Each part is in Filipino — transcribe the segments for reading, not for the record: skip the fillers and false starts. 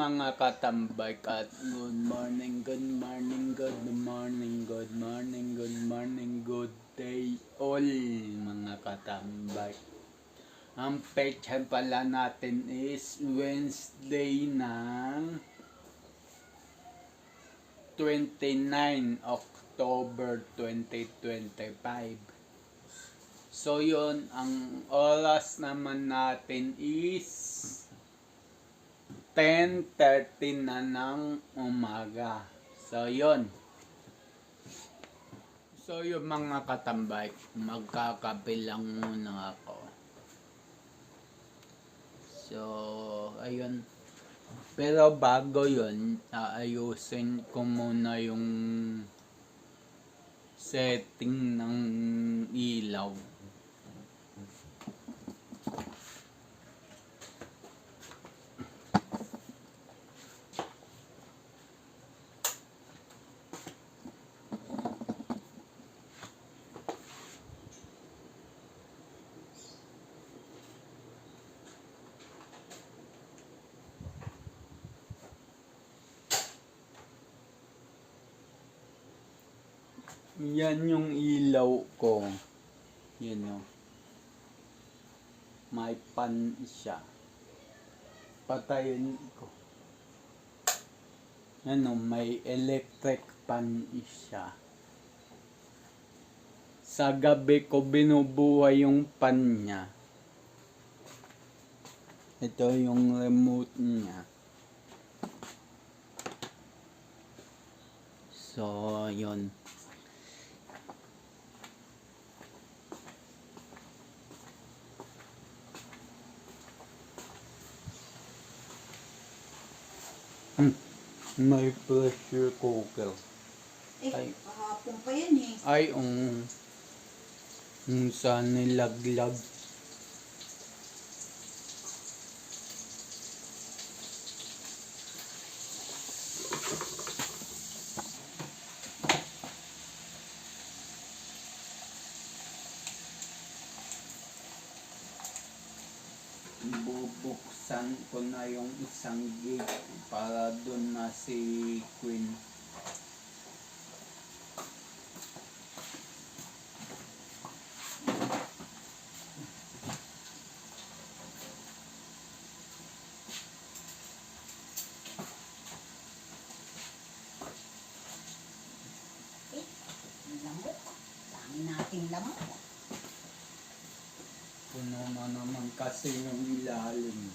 mga katambay at good morning, good morning, good morning, good morning, good morning, good day all mga katambay. Ang petsa pala natin is Wednesday ng 29 October 2025. So yun, ang oras naman natin is 10:30 na ng umaga. So yun. So yung mga katambay, magkakape lang muna ako. So ayun. Pero bago yun, aayusin ko muna yung setting ng ilaw. Yan yung ilaw ko. Yan o. May pan siya. Patayin ko. Yan o, may electric pan siya. Sa gabi ko binubuhay yung pan niya. Ito yung remote niya. So, yun. May pressure cooker. Ay, kahapon pa yan eh. Ay, sa nilaglag. Bubuksan ko na yung isang gate para doon na si Queen. Lamok. Dami nating lamok. Puno na naman kasi yung ilalim.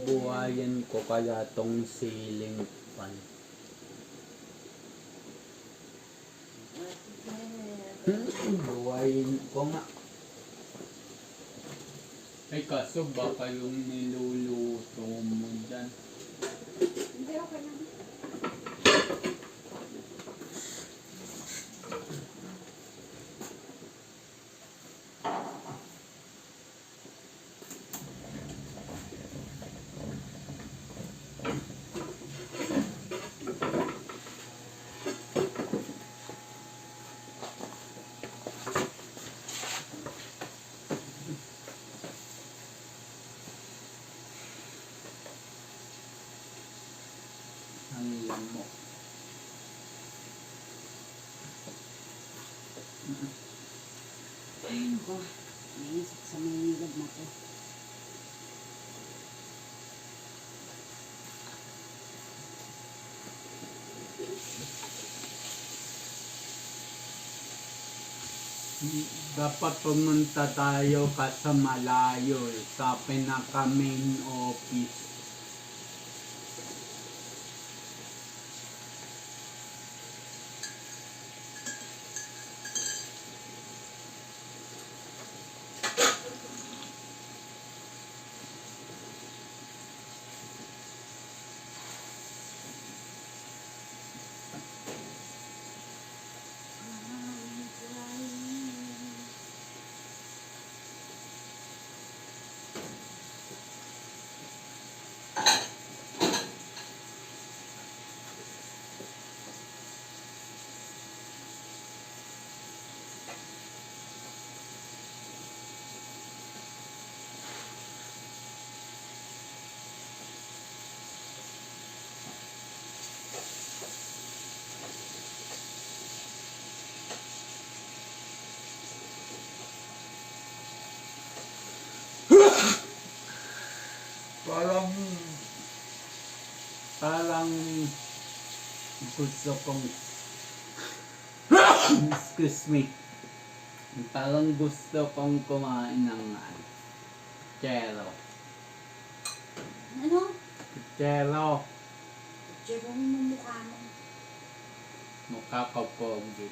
Buhayin ko kaya tong ceiling fan. Buhayin ko nga. Ay kaso baka yung niluluto mo dyan. Hindi ako na. Ang lamok. Ay, ko. Naisip sa may nilad na to. Dapat pumunta tayo sa malayo sa pinaka main office. Parang, parang gusto kong, excuse me, parang gusto kong kumain ng chelo. Ano? Chelo, Diyan mo mukha mo. mukha ko pogi.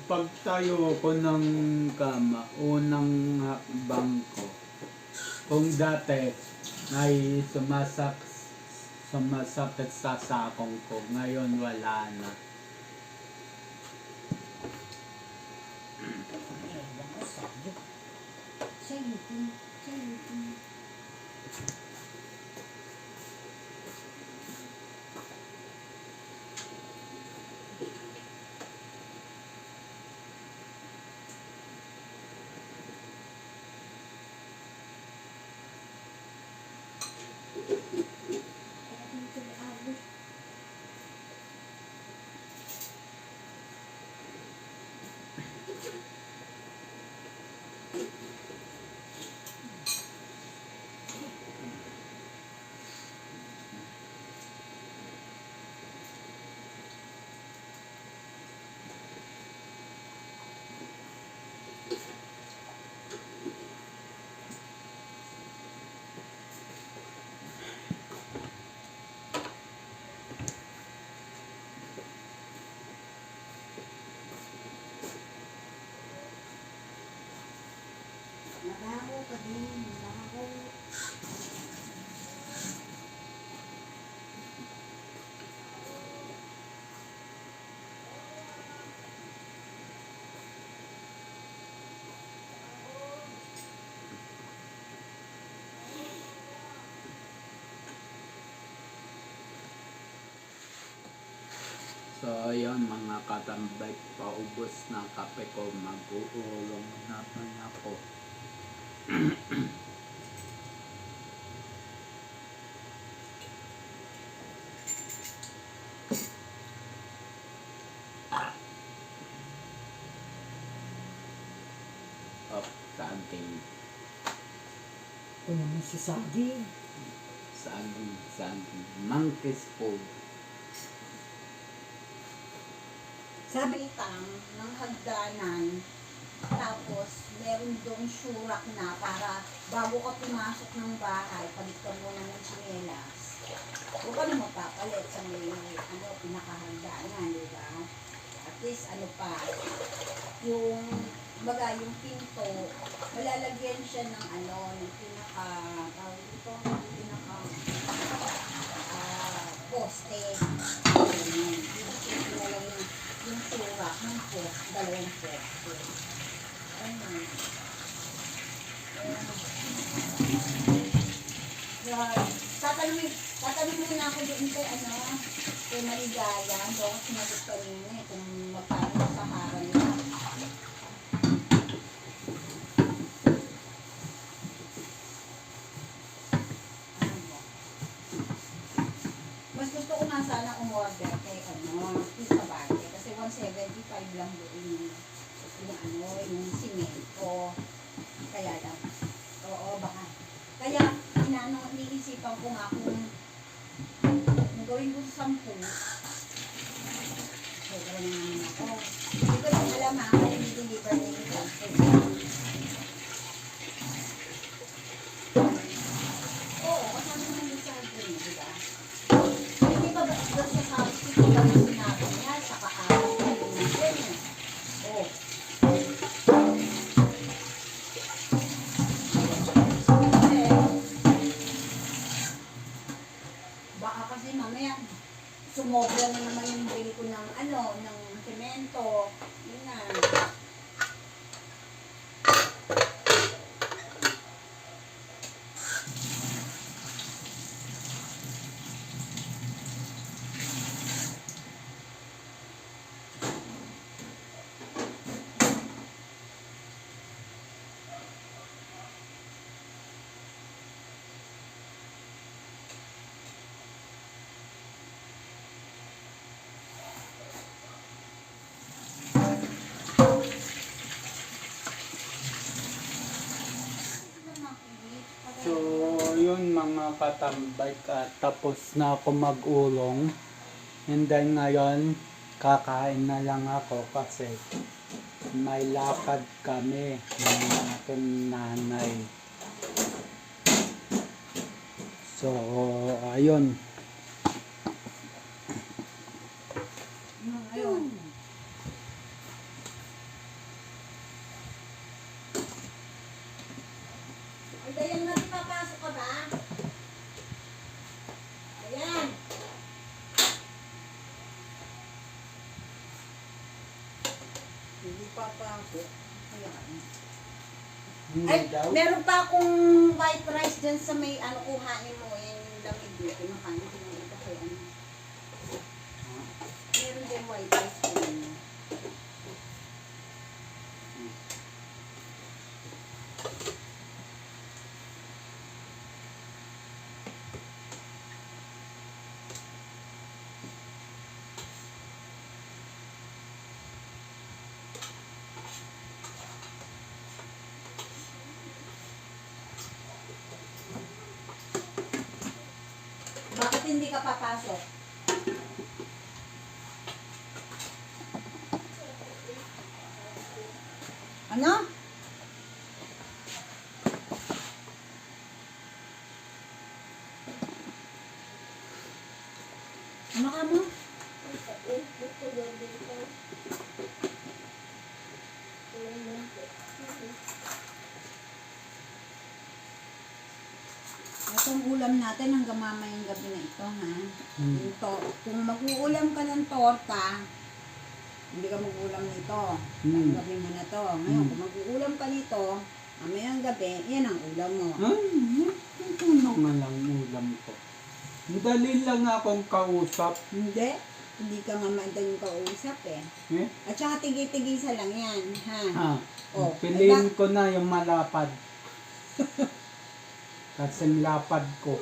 Pagtayo ko ng kama, unang hakbang ko, kung dati ay sumasakit sa sakong ko, ngayon wala na. Ewan ko sa'yo. Sa'yo din. Sa'yo din. Nabaho ka din. Nabaho. So ayun mga katambay, paubos na kape ko, mag-uulong naman ako. Up, saging. Ano mo si Sagi? Saging. Monkey's food. Sabi tang ng hagdanan, tapos meron doon surak na para bago ka pumasok ng bahay, palit ka muna ng tsinelas. Huwag ka na magpapalit sa may pinakahagdanan, di ba? At least yung yung pinto, malalagyan siya ng ng tawag dito, poste. Yung surak ng poste, dalawang poste. Ayun. Tatanungin muna ako doon kay Maligaya. Doon ako sinagot kanina kung magkano sa harang nila. Mas gusto ko nga sana umorder kay Pizza Barte kasi 175 lang doon yung simento. Kaya lang. Oo, baka. Kaya, iniisipan ko nga kung gawin ko sa 10. So, gawin naman ako. Hindi ko lang alam kung i-deliver na yung oo, kasama naman yung charger mo, diba? Hindi ba doon sa house, ito ba yung sinabi niya, sa kaaway na yung natin? Oo. Baka kasi mamaya, sumobra na naman yung bili ko ng ng semento. Yun na. mga katambay at tapos na ako mag-ulong. And then ngayon, kakain na lang ako kasi may lakad kami ng aking nanay. So, ayun. Ayun. Ay, Dayan, natin papasok ka ba? Ayan. Hindi papasok. Ayan. Hindi Ay, daw. meron pa akong white rice dyan sa may ano, kuhanin mo. Yan yung lamig mo. Kinakain ko ng ito kay ano. Meron din white rice dyan. Bakit hindi ka papasok? Ano? Ano ka mo? Itong ulam natin hanggang mamayang gabi na ito, ha? Yung kung mag-uulam ka ng torta, hindi ka mag-uulam nito. Hmm. Gabi mo na to. Ngayon, kung mag-uulam ka nito, mamayang gabi, yan ang ulam mo. Ito na nga lang ulam ko. Dali lang akong kausap. Hindi ka nga madaling kausap eh. Eh? At saka tigi-tigisa lang yan, ha? Ah, Oh, piliin ko na yung malapad. Kasi lapad ko.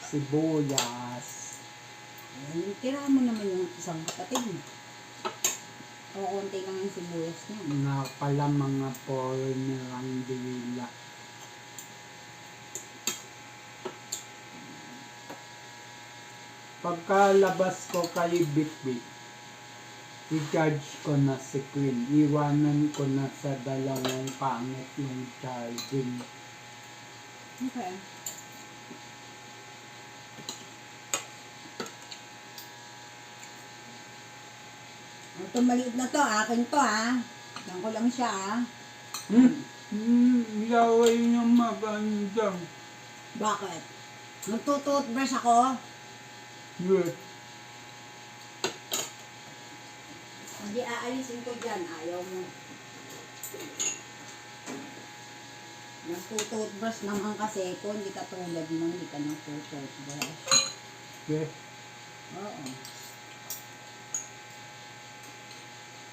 Sibuyas. Tira mo naman yung isang kapatid mo. O, konti lang yung sibuyas niya. Nga pala mga nilang dila. Pagkalabas ko kay Bitbit, i-charge ko na si Queen. Iwanan ko na sa dalawang pangit yung charging. Okay. Ito maliit na to, akin to ha. Lang ko lang siya ha. Laway niya magandang. Bakit? Nagtututbrush ako? Yes. Hindi aalisin ko dyan, ayaw mo. Nagtututbrush naman kasi ko, hindi ka tulad mo, hindi ka nagtututbrush. Okay. Oo.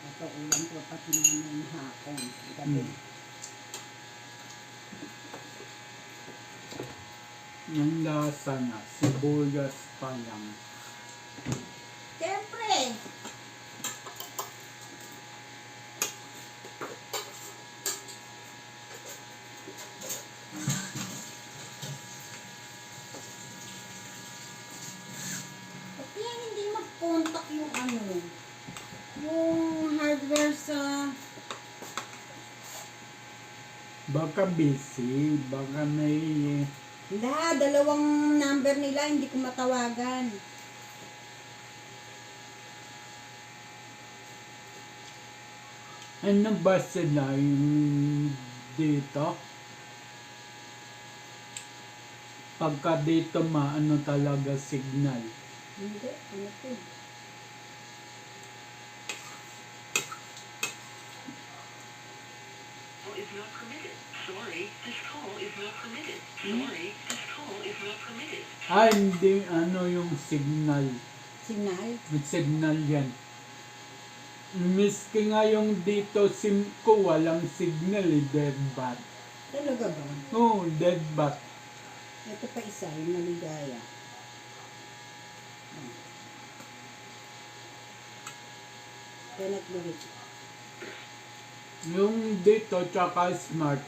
Ito, ulam ko pati naman yung hapon. Gabi. Yung lasa na, sibuyas pa lang. Siyempre! Ba't yan hindi mag-contact yung ano? Yung hardware sa... Baka busy, baka may... Hindi, dalawang number nila, hindi ko matawagan. Ano ba sila yung dito? Pagka dito maano talaga signal. Hindi, ano to? Is not permitted. Sorry, this call is not permitted. Sorry, this call is not permitted. Hindi ano yung signal. Signal? May signal yan. Miski nga yung dito SIM ko walang signal eh, dead bat. Talaga ba? Oo, dead bat. Ito pa isa, yung maligaya. Kenneth Lewis. Yung dito tsaka smart,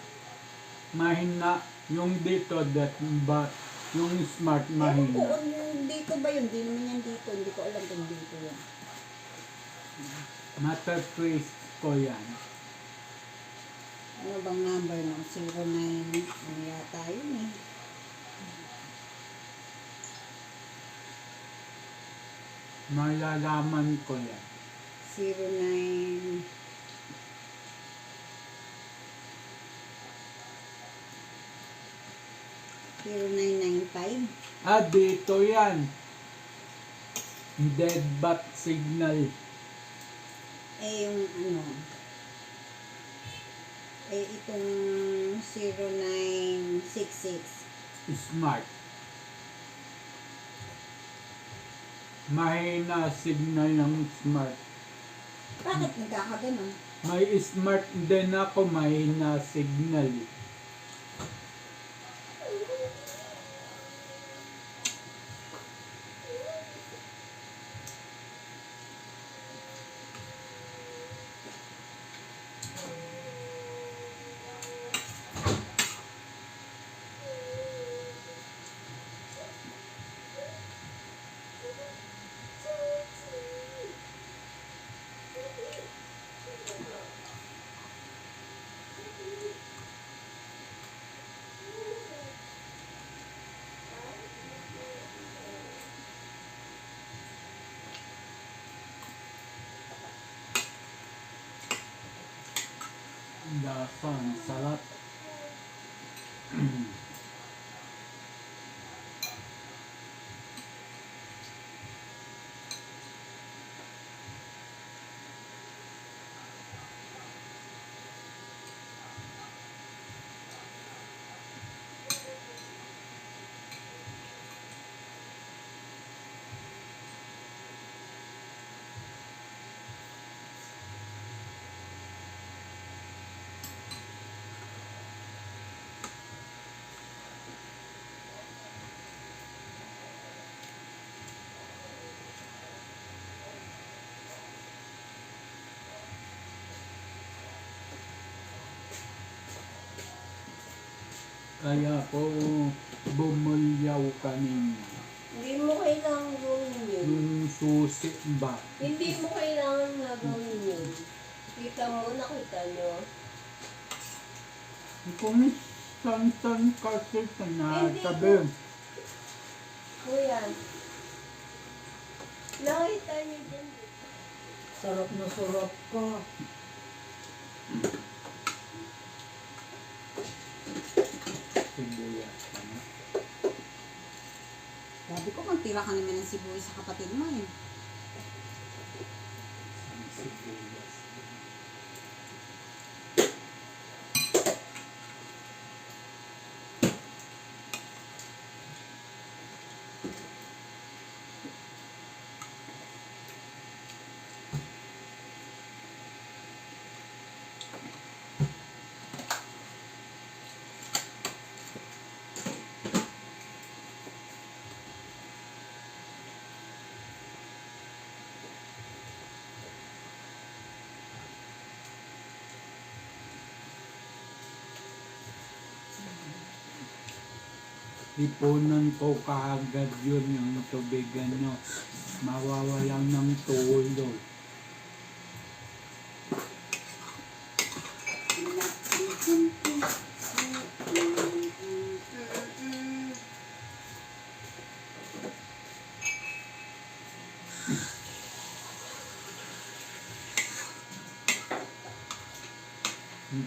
mahina. Yung dito, that ba, yung smart Ewan ko mahina. kung yung dito ba yun, di naman yan dito, hindi ko alam kung dito yan. Mata-twist ko yan. Ano bang number no? 09, ano yata yun eh. Malalaman ko yan. 09, Zero 0995. Dito yan. Dead bat signal. Yung ano, itong 0966. Smart. Mahina signal ng smart. Bakit nagkakaganon? May smart din ako, mahina signal. Lasa, ang sarap. Kaya ako bumulyaw kanina. Hindi mo kailangan gawin yun. Yung susi ba? Hindi mo kailangan na gawin yun. Kita mo, nakita nyo. Kung san-san kasi sinasabi. Kuya, nakita nyo dyan. Sarap na sarap ka. Sibuyas. Ano? Sabi ko, magtira ka naman ng sibuyas sa kapatid mo eh. Ang sibuyas. Ipunan ko kaagad yun yung tubigan nyo. Mawawalan ng tulo.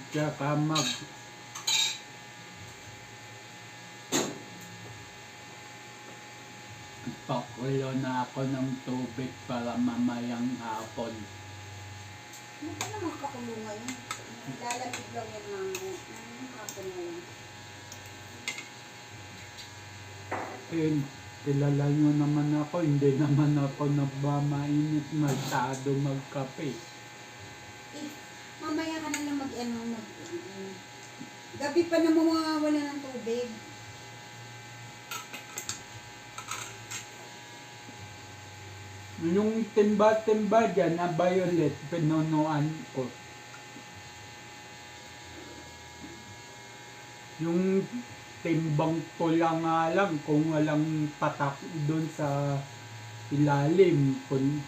Tsaka pakulo na ako ng tubig para mamayang hapon. Ano pa naman pakulo ngayon? Lalamig lang yan mga hapon na lang. Kilala nyo naman ako, hindi naman ako nagmamainit masyado magkape. Mamaya ka na lang gabi pa na mawawala ng tubig. Yung timba-timba dyan na violet, pinunuan ko. Yung timbang pula nga lang kung walang patak doon sa ilalim,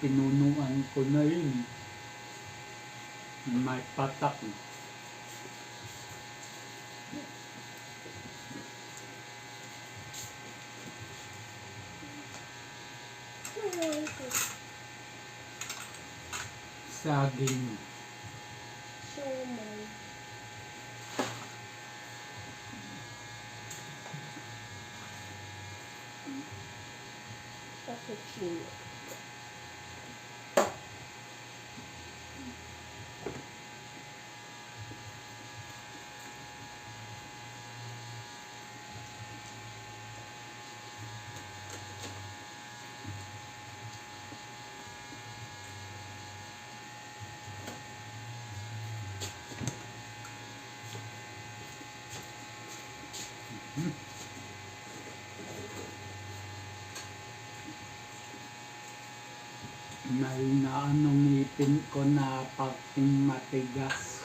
pinunuan ko na yun. May patak. Saging. Siomay. Cappuccino. May na anong ngipin ko na pating matigas.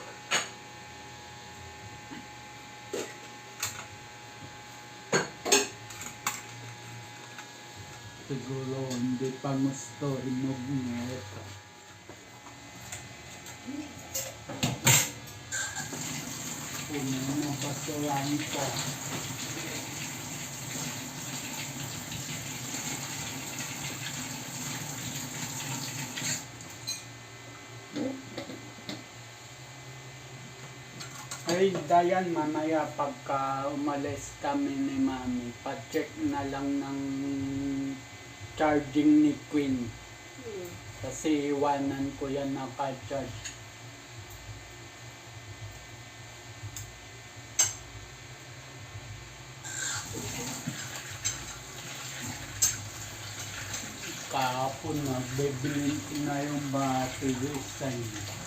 Siguro hindi pa gusto hinog nito. Puno na basurahan ko. Ay, Dayan, mamaya pagka umalis kami ni Mami, pa-check na lang ng charging ni Queen. Kasi iwanan ko yan naka-charge. Kahapon nagbibili na yung battery sa inyo.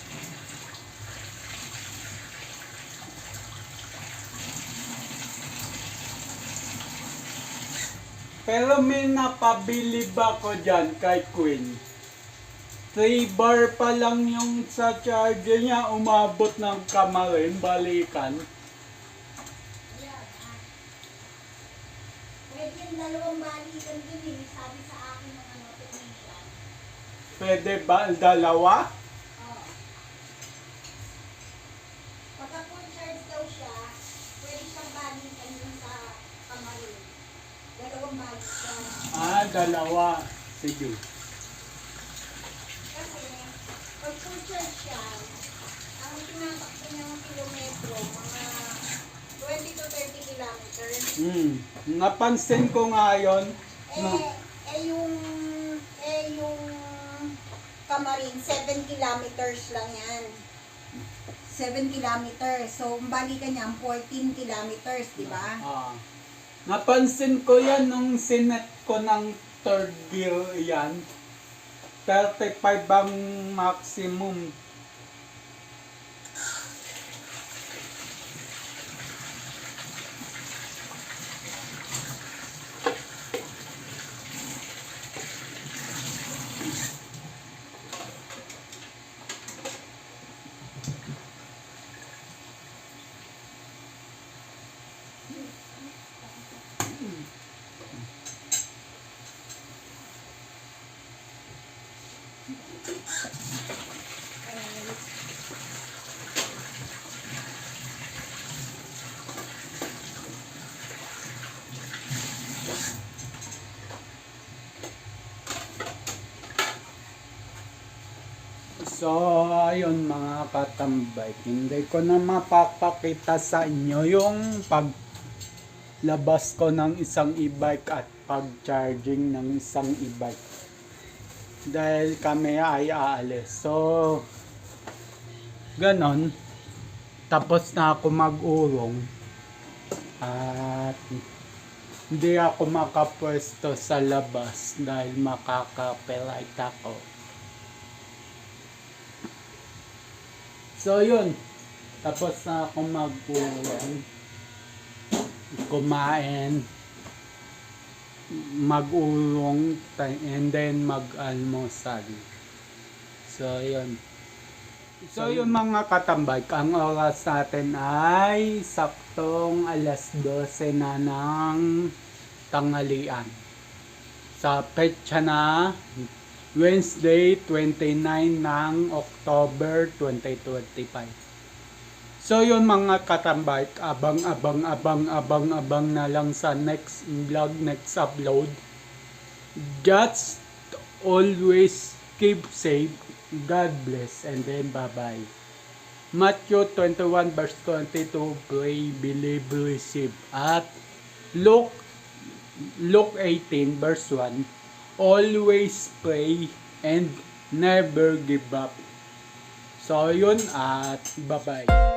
Pero may napabili ba ko dyan kay Queen? 3 bar pa lang yung sa charger niya, umabot ng kamarin, balikan. Pwede yung dalawang balikan din eh. Sabi sa akin ng technician. Pwede ba dalawa? Oo. Pagka full charge daw siya, pwede siyang balikan yung sa kamarin. Dalawang balikan. Ah, dalawa. Sige. Kasi, pag full charge siya, ang tinatakbo niyang kilometro, mga 20 to 30 kilometers. Napansin ko nga yun. No. Yung kamarin, 7 kilometers lang yan. 7 kilometers. So, ang balikan niya, 14 kilometers, di ba? Ah. Napansin ko yan nung sinet ko ng third gear yan. 35 ang maximum. So, ayun mga katambay, hindi ko na mapapakita sa inyo yung paglabas ko ng isang e-bike at pag-charging ng isang e-bike. Dahil kami ay aalis. So, ganon. Tapos na ako mag-urong. At hindi ako makapwesto sa labas dahil makaka-copyright ako. So yun, tapos na ako mag-urong, kumain, mag-urong and then mag-almusal. So, yun. So, yun mga katambay, ang oras natin ay saktong alas 12 na ng tanghalian. Sa petsa na Wednesday 29 ng October 2025. So yun mga katambay, abang na lang sa next vlog, next upload. Just always keep safe. God bless and then bye-bye. Matthew 21 verse 22, pray, believe, receive. At Luke 18 verse 1, always pray and never give up. So yun at bye-bye.